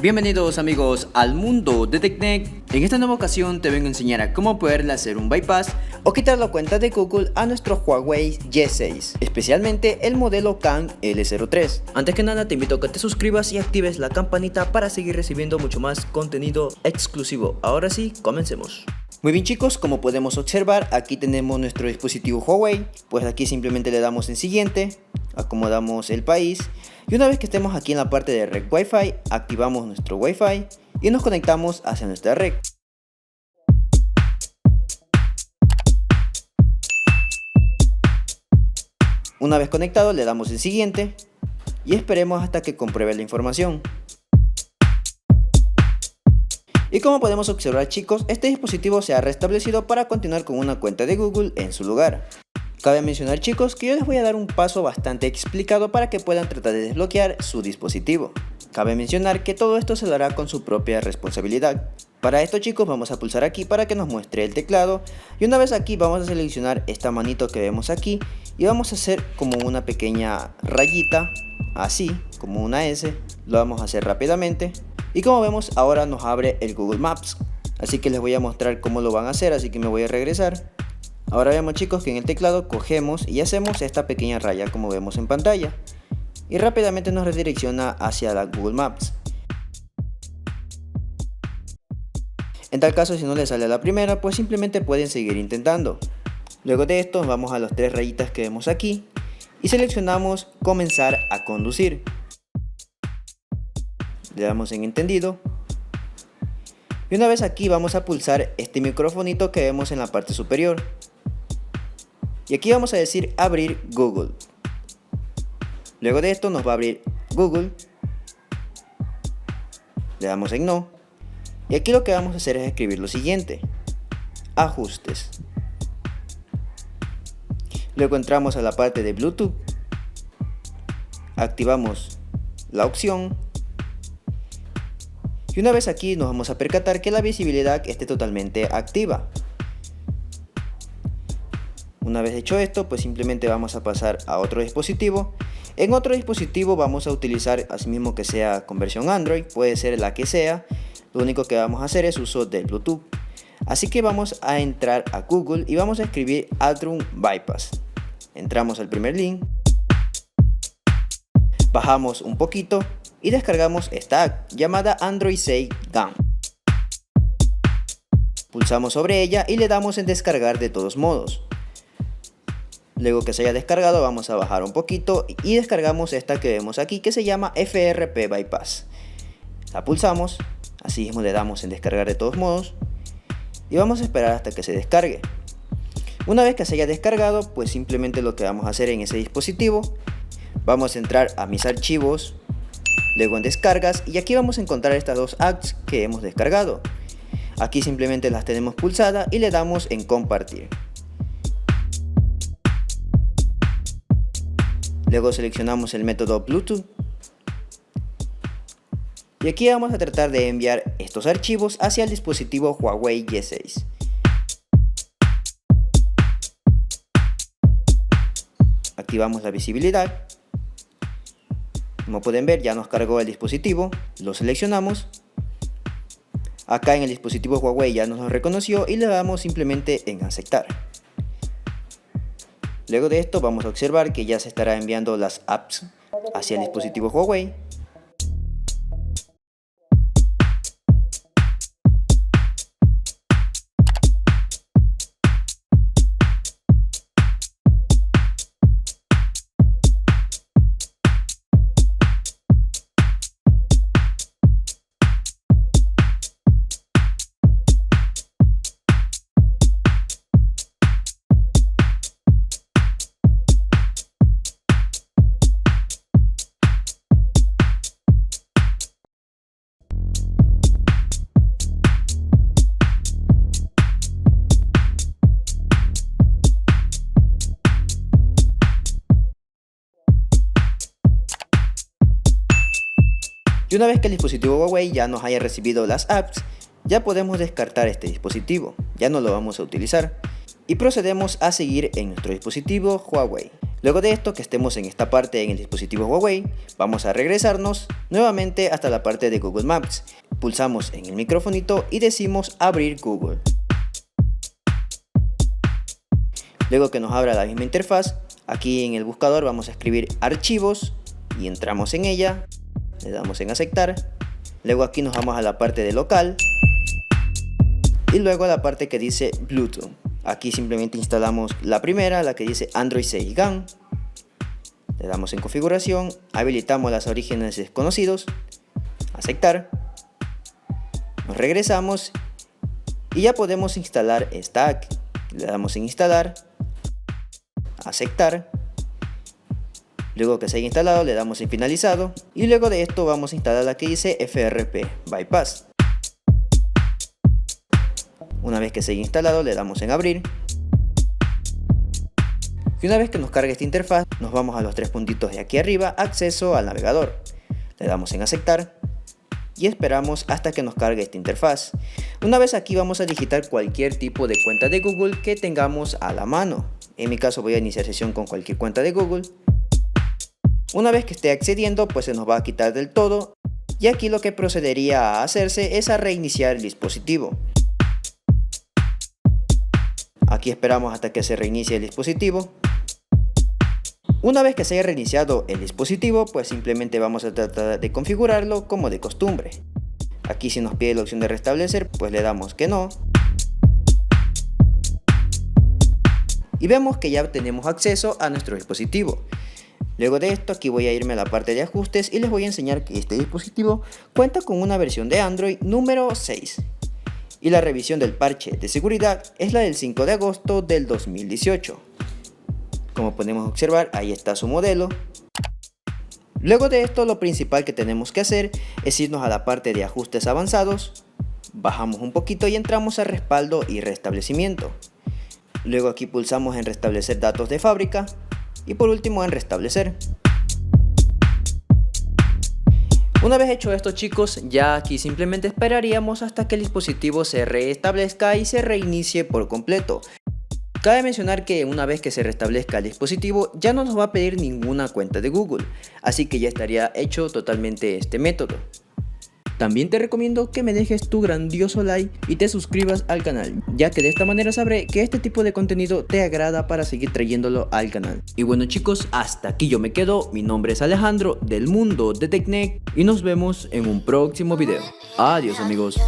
Bienvenidos amigos al mundo de TechNet. En esta nueva ocasión te vengo a enseñar a cómo poderle hacer un bypass o quitar la cuenta de Google a nuestro Huawei Y6, especialmente el modelo Kang L03. Antes que nada te invito a que te suscribas y actives la campanita para seguir recibiendo mucho más contenido exclusivo. Ahora sí, comencemos. Muy bien chicos, como podemos observar, aquí tenemos nuestro dispositivo Huawei. Pues aquí simplemente le damos en siguiente, acomodamos el país y una vez que estemos aquí en la parte de red Wi-Fi, activamos nuestro Wi-Fi y nos conectamos hacia nuestra red. Una vez conectado le damos en siguiente y esperemos hasta que compruebe la información. Y como podemos observar chicos, este dispositivo se ha restablecido para continuar con una cuenta de Google en su lugar. Cabe mencionar chicos que yo les voy a dar un paso bastante explicado para que puedan tratar de desbloquear su dispositivo. Cabe mencionar que todo esto se lo hará con su propia responsabilidad. Para esto chicos vamos a pulsar aquí para que nos muestre el teclado y una vez aquí vamos a seleccionar esta manito que vemos aquí y vamos a hacer como una pequeña rayita, así como una S, lo vamos a hacer rápidamente. Y como vemos ahora nos abre el Google Maps, así que les voy a mostrar cómo lo van a hacer, así que me voy a regresar. Ahora vemos chicos que en el teclado cogemos y hacemos esta pequeña raya como vemos en pantalla y rápidamente nos redirecciona hacia la Google Maps. En tal caso si no les sale a la primera pues simplemente pueden seguir intentando. Luego de esto vamos a las tres rayitas que vemos aquí y seleccionamos comenzar a conducir. Le damos en entendido y una vez aquí vamos a pulsar este microfonito que vemos en la parte superior y aquí vamos a decir abrir Google. Luego de esto nos va a abrir Google, le damos en no y aquí lo que vamos a hacer es escribir lo siguiente: ajustes. Luego entramos a la parte de Bluetooth, activamos la opción y una vez aquí nos vamos a percatar que la visibilidad esté totalmente activa. Una vez hecho esto pues simplemente vamos a pasar a otro dispositivo. En otro dispositivo vamos a utilizar asimismo que sea con versión Android, puede ser la que sea. Lo único que vamos a hacer es uso del Bluetooth. Así que vamos a entrar a Google y vamos a escribir Altrum Bypass. Entramos al primer link, bajamos un poquito y descargamos esta app llamada Android 6 GAN. Pulsamos sobre ella y le damos en descargar de todos modos. Luego que se haya descargado vamos a bajar un poquito y descargamos esta que vemos aquí que se llama FRP Bypass. La pulsamos, así mismo le damos en descargar de todos modos y vamos a esperar hasta que se descargue. Una vez que se haya descargado pues simplemente lo que vamos a hacer en ese dispositivo, vamos a entrar a mis archivos, luego en descargas y aquí vamos a encontrar estas dos apps que hemos descargado. Aquí simplemente las tenemos pulsadas y le damos en compartir. Luego seleccionamos el método Bluetooth y aquí vamos a tratar de enviar estos archivos hacia el dispositivo Huawei Y6. Activamos la visibilidad. Como pueden ver ya nos cargó el dispositivo, lo seleccionamos. Acá en el dispositivo Huawei ya nos lo reconoció y le damos simplemente en aceptar. Luego de esto vamos a observar que ya se estará enviando las apps hacia el dispositivo Huawei. Y una vez que el dispositivo Huawei ya nos haya recibido las apps, ya podemos descartar este dispositivo, ya no lo vamos a utilizar y procedemos a seguir en nuestro dispositivo Huawei. Luego de esto, que estemos en esta parte en el dispositivo Huawei, vamos a regresarnos nuevamente hasta la parte de Google Maps. Pulsamos en el microfonito y decimos abrir Google. Luego que nos abra la misma interfaz, aquí en el buscador vamos a escribir archivos y entramos en ella, le damos en aceptar. Luego aquí nos vamos a la parte de local y luego a la parte que dice Bluetooth. Aquí simplemente instalamos la primera, la que dice Android 6 GAN. Le damos en configuración, habilitamos las orígenes desconocidos, aceptar. Nos regresamos y ya podemos instalar Stack. Le damos en instalar, aceptar. Luego que se haya instalado le damos en finalizado y luego de esto vamos a instalar la que dice FRP Bypass. Una vez que se haya instalado le damos en abrir. Y una vez que nos cargue esta interfaz nos vamos a los tres puntitos de aquí arriba, acceso al navegador. Le damos en aceptar y esperamos hasta que nos cargue esta interfaz. Una vez aquí vamos a digitar cualquier tipo de cuenta de Google que tengamos a la mano. En mi caso voy a iniciar sesión con cualquier cuenta de Google. Una vez que esté accediendo pues se nos va a quitar del todo y aquí lo que procedería a hacerse es a reiniciar el dispositivo. Aquí esperamos hasta que se reinicie el dispositivo. Una vez que se haya reiniciado el dispositivo, pues simplemente vamos a tratar de configurarlo como de costumbre. Aquí si nos pide la opción de restablecer, pues le damos que no. Y vemos que ya tenemos acceso a nuestro dispositivo. Luego de esto, aquí voy a irme a la parte de ajustes y les voy a enseñar que este dispositivo cuenta con una versión de Android número 6. Y la revisión del parche de seguridad es la del 5 de agosto del 2018. Como podemos observar, ahí está su modelo. Luego de esto, lo principal que tenemos que hacer es irnos a la parte de ajustes avanzados. Bajamos un poquito y entramos a respaldo y restablecimiento. Luego aquí pulsamos en restablecer datos de fábrica. Y por último en restablecer. Una vez hecho esto chicos, ya aquí simplemente esperaríamos hasta que el dispositivo se restablezca y se reinicie por completo. Cabe mencionar que una vez que se restablezca el dispositivo ya no nos va a pedir ninguna cuenta de Google, así que ya estaría hecho totalmente este método. También te recomiendo que me dejes tu grandioso like y te suscribas al canal, ya que de esta manera sabré que este tipo de contenido te agrada para seguir trayéndolo al canal. Y bueno chicos, hasta aquí yo me quedo. Mi nombre es Alejandro del mundo de TechNet y nos vemos en un próximo video. Adiós amigos.